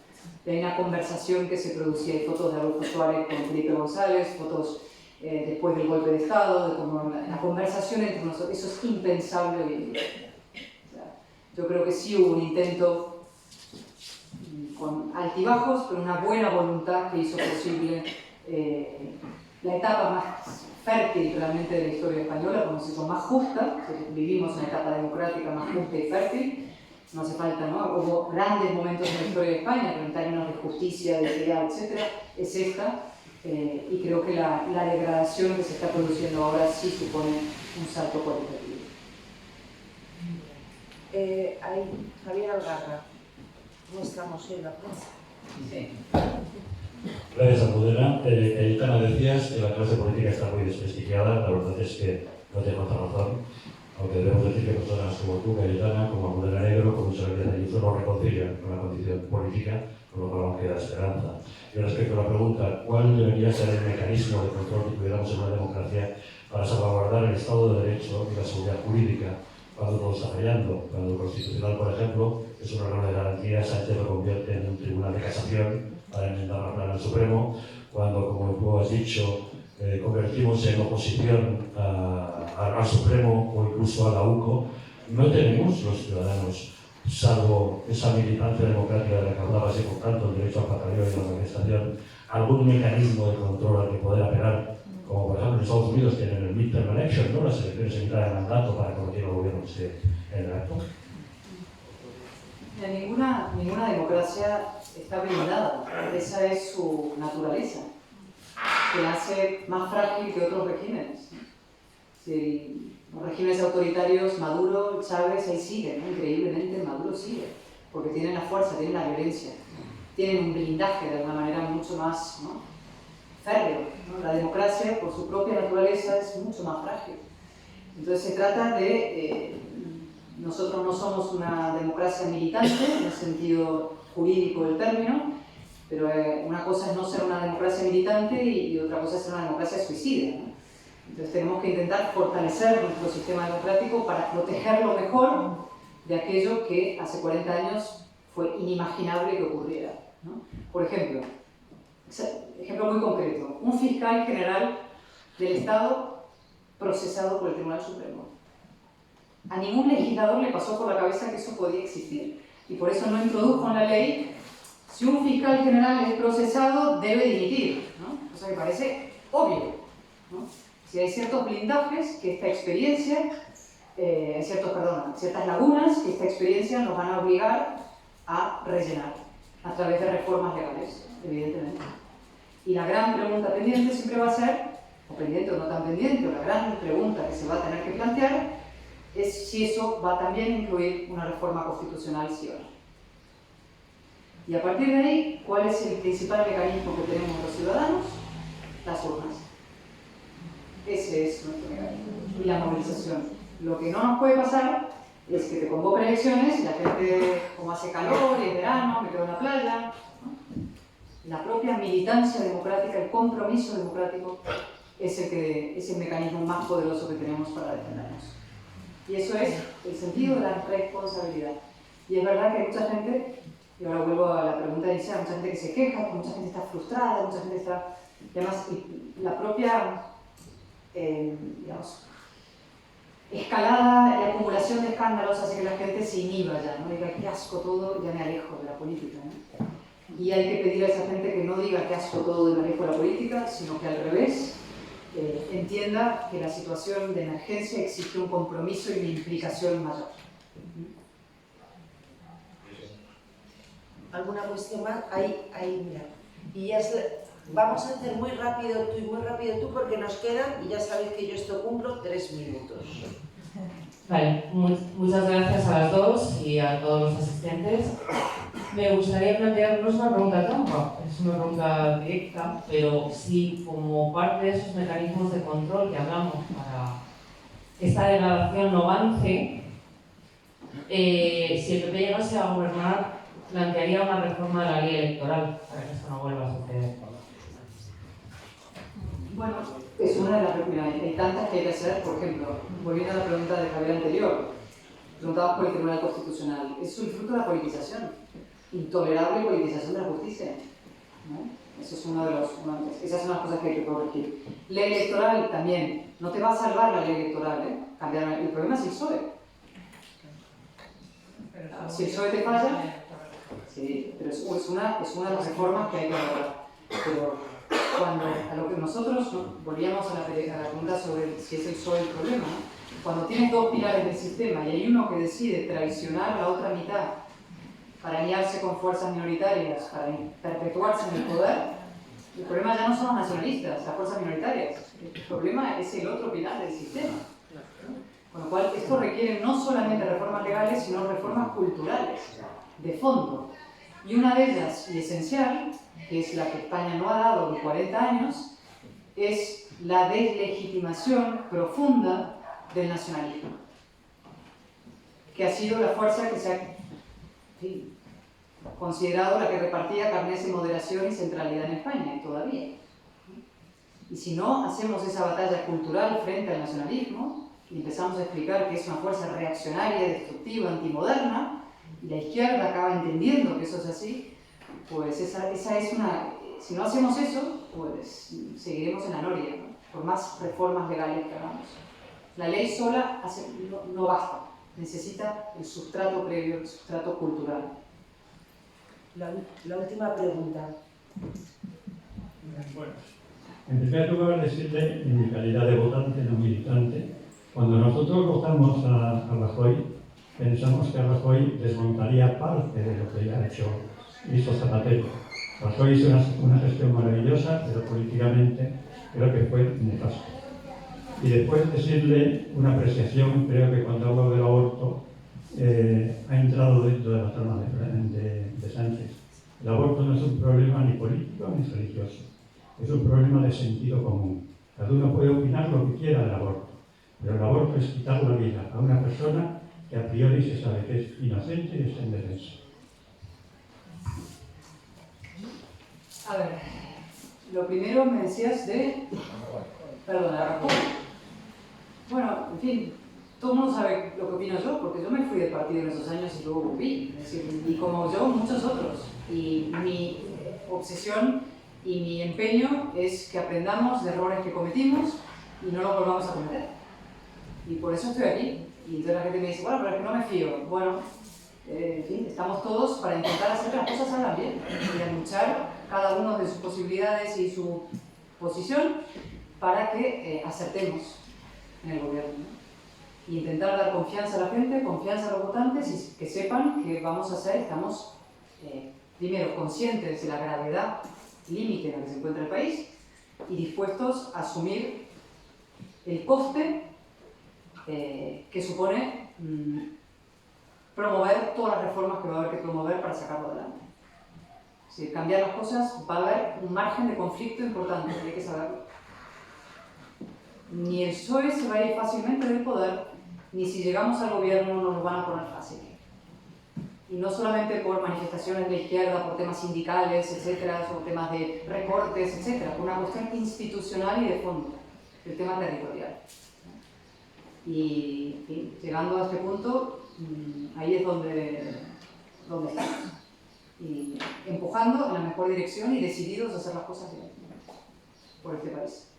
Speaker 2: Hay una conversación que se producía, hay fotos de Adolfo Suárez con Felipe González, fotos después del golpe de Estado, de como la conversación entre nosotros, eso es impensable hoy en día. Yo creo que sí hubo un intento con altibajos, pero una buena voluntad que hizo posible la etapa más fértil realmente de la historia española, como se hizo más justa, vivimos una etapa democrática más justa y fértil, no hace falta, ¿no? Hubo grandes momentos en la historia de España, pero en términos de justicia, de equidad, etc., es esta, y creo que la degradación que se está produciendo ahora sí supone un salto cualitativo.
Speaker 1: Javier Algarra, ¿cómo estamos hoy en la prensa?
Speaker 2: Sí.
Speaker 5: Gracias, Almudena. Cayetana, decías que la clase política está muy desprestigiada. La verdad es que no tengo otra razón. Aunque debemos decir que personas como tú, Cayetana, como Almudena Negro, como Isabel Díaz Ayuso, no reconcilian con la condición política, con lo cual aún queda esperanza. Y respecto a la pregunta, ¿cuál debería ser el mecanismo de control que tuviéramos en una democracia para salvaguardar el Estado de Derecho y la seguridad jurídica cuando todo está fallando? Cuando el Constitucional, por ejemplo, es un órgano de garantía, Sánchez lo convierte en un tribunal de casación para enmendar la plana del Supremo, cuando, como tú has dicho, convertimos en oposición al Supremo o incluso a la UCO, no tenemos los ciudadanos, salvo esa militancia democrática de la que hablabas y por tanto el derecho al papeleo y a la manifestación, algún mecanismo de control al que poder apelar, como por ejemplo en Estados Unidos tienen el midterm election, ¿no? Las elecciones en mitad de mandato para corregir al gobierno que esté en el acto.
Speaker 2: Ninguna democracia está blindada, esa es su naturaleza, que la hace más frágil que otros regímenes. Si los regímenes autoritarios, Maduro, Chávez, ahí siguen, ¿no? Increíblemente Maduro sigue, porque tienen la fuerza, tienen la violencia, tienen un blindaje de alguna manera mucho más, ¿no?, férreo, ¿no? La democracia, por su propia naturaleza, es mucho más frágil. Entonces se trata de... nosotros no somos una democracia militante, en el sentido jurídico del término, pero una cosa es no ser una democracia militante y otra cosa es ser una democracia suicida, ¿no? Entonces tenemos que intentar fortalecer nuestro sistema democrático para protegerlo mejor de aquello que hace 40 años fue inimaginable que ocurriera, ¿no? Por ejemplo muy concreto, un fiscal general del Estado procesado por el Tribunal Supremo. A ningún legislador le pasó por la cabeza que eso podía existir y por eso no introdujo en la ley: si un fiscal general es procesado, debe dimitir, ¿no? Cosa que parece obvio, ¿no? Si hay ciertos blindajes que esta experiencia, ciertas lagunas que esta experiencia nos van a obligar a rellenar a través de reformas legales, evidentemente. Y la gran pregunta pendiente siempre va a ser, o pendiente o no tan pendiente, o la gran pregunta que se va a tener que plantear es si eso va a también incluir una reforma constitucional, sí o no. Y a partir de ahí, ¿cuál es el principal mecanismo que tenemos los ciudadanos? Las urnas. Ese es nuestro mecanismo. Y la movilización. Lo que no nos puede pasar es que te convocan elecciones y la gente, como hace calor y es verano, me quedo en la playa, ¿no? La propia militancia democrática, el compromiso democrático es el mecanismo más poderoso que tenemos para defendernos. Y eso es el sentido de la responsabilidad. Y es verdad que hay mucha gente, y ahora vuelvo a la pregunta inicial, mucha gente que se queja, que mucha gente está frustrada, mucha gente está... Y además, la propia, escalada, la acumulación de escándalos hace que la gente se inhiba ya, ¿no? Diga, qué asco todo, ya me alejo de la política, ¿no? Y hay que pedir a esa gente que no diga qué asco todo y me alejo de la política, sino que al revés, entienda que la situación de emergencia exige un compromiso y una implicación mayor.
Speaker 1: ¿Alguna cuestión más? Ahí, mira. Y ya vamos a hacer muy rápido tú, porque nos quedan, y ya sabéis que yo esto cumplo 3 minutos.
Speaker 6: Vale, muchas gracias a las dos y a todos los asistentes. Me gustaría plantear, no es una pregunta trampa, es una pregunta directa, pero sí como parte de esos mecanismos de control que hablamos para que esta degradación no avance, si el PP llegase a gobernar, plantearía una reforma de la ley electoral para que esto no vuelva a suceder.
Speaker 2: Bueno, es una de las primeras, hay tantas que hay que hacer. Por ejemplo, volviendo a la pregunta de Javier anterior, preguntabas por el Tribunal Constitucional, es el fruto de la politización, intolerable politización de la justicia, ¿no? Eso es esas son las cosas que hay que corregir. Ley electoral también, no te va a salvar la ley electoral, cambiar, el problema es el PSOE. Si el PSOE te falla, sí, pero es una de las reformas que hay que lograr. Pero cuando a lo que nosotros volvíamos a la pregunta sobre si es el PSOE el problema, ¿no? Cuando tienes dos pilares del sistema y hay uno que decide traicionar a la otra mitad para aliarse con fuerzas minoritarias, para perpetuarse en el poder, el problema ya no son los nacionalistas, las fuerzas minoritarias, el problema es el otro pilar del sistema. Con lo cual, esto requiere no solamente reformas legales, sino reformas culturales, de fondo. Y una de ellas, y esencial, que es la que España no ha dado en 40 años, es la deslegitimación profunda del nacionalismo, que ha sido la fuerza que se ha considerado la que repartía carnés de moderación y centralidad en España, y todavía. Y si no hacemos esa batalla cultural frente al nacionalismo, y empezamos a explicar que es una fuerza reaccionaria, destructiva, antimoderna, y la izquierda acaba entendiendo que eso es así, pues esa es una... Si no hacemos eso, pues seguiremos en la noria, ¿no? Por más reformas legales que hagamos. La ley sola no basta, necesita el sustrato previo, el sustrato cultural.
Speaker 1: La última pregunta.
Speaker 7: Bueno, en primer lugar, decirle, en mi calidad de votante, no militante, cuando nosotros votamos a Rajoy, pensamos que Rajoy desmontaría parte de lo que ha hizo Zapatero. Rajoy hizo una gestión maravillosa, pero políticamente creo que fue nefasto. Y después decirle una apreciación, creo que cuando hablo del aborto, ha entrado dentro de la trama de Sánchez. El aborto no es un problema ni político ni religioso, es un problema de sentido común. Cada uno puede opinar lo que quiera del aborto, pero el aborto es quitar la vida a una persona que a priori se sabe que es inocente y está en defensa.
Speaker 2: A ver, lo primero me decías perdón, la Rajoy. Bueno, en fin, todo el mundo sabe lo que opino yo, porque yo me fui del partido en esos años y luego volví. Es decir, y como yo, muchos otros. Y mi obsesión y mi empeño es que aprendamos de errores que cometimos y no los volvamos a cometer. Y por eso estoy aquí. Y entonces la gente me dice, bueno, pero es que no me fío. Bueno, en fin, estamos todos para intentar hacer que las cosas salgan bien y a luchar cada uno de sus posibilidades y su posición para que acertemos en el gobierno, ¿no? Y intentar dar confianza a la gente, confianza a los votantes y que sepan que vamos a hacer, estamos primero conscientes de la gravedad límite en la que se encuentra el país y dispuestos a asumir el coste que supone promover todas las reformas que va a haber que promover para sacarlo adelante. Si cambiar las cosas, va a haber un margen de conflicto importante, hay que saberlo. Ni el PSOE se va a ir fácilmente del poder, ni si llegamos al gobierno nos lo van a poner fácil. Y no solamente por manifestaciones de izquierda, por temas sindicales, etcétera, o temas de recortes, etcétera, por una cuestión institucional y de fondo, el tema territorial. Y en fin, llegando a este punto, ahí es donde estamos. Y empujando en la mejor dirección y decididos a hacer las cosas bien por este país.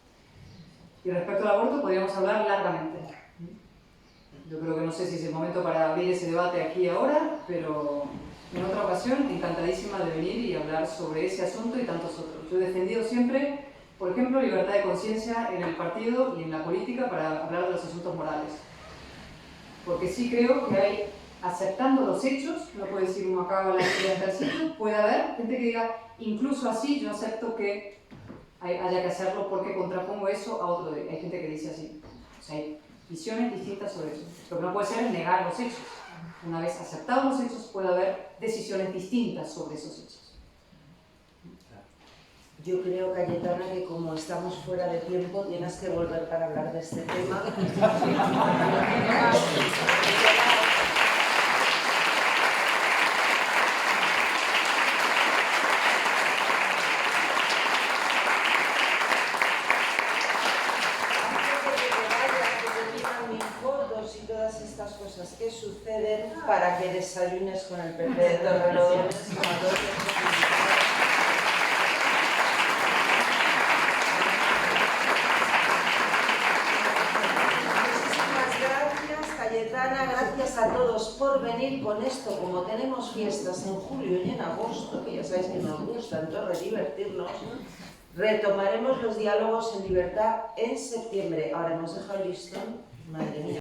Speaker 2: Y respecto al aborto podríamos hablar largamente. Yo creo que no sé si es el momento para abrir ese debate aquí y ahora, pero en otra ocasión encantadísima de venir y hablar sobre ese asunto y tantos otros. Yo he defendido siempre, por ejemplo, libertad de conciencia en el partido y en la política para hablar de los asuntos morales. Porque sí creo que hay, aceptando los hechos, no puede decir uno acaba la historia en tal sitio, puede haber gente que diga, incluso así yo acepto que haya que hacerlo porque contrapongo eso a otro. Hay gente que dice así. O sea, hay visiones distintas sobre eso. Lo que no puede ser es negar los hechos. Una vez aceptados los hechos, puede haber decisiones distintas sobre esos hechos.
Speaker 1: Yo creo, Cayetana, que como estamos fuera de tiempo, tienes que volver para hablar de este tema. Y todas estas cosas que suceden para que desayunes con el PP de Torrelodones. Muchísimas gracias, Cayetana, gracias a todos por venir con esto. Como tenemos fiestas en julio y en agosto, que ya sabéis que nos gusta, entonces divertirnos, retomaremos los diálogos en libertad en septiembre. Ahora hemos dejado el listón, madre mía.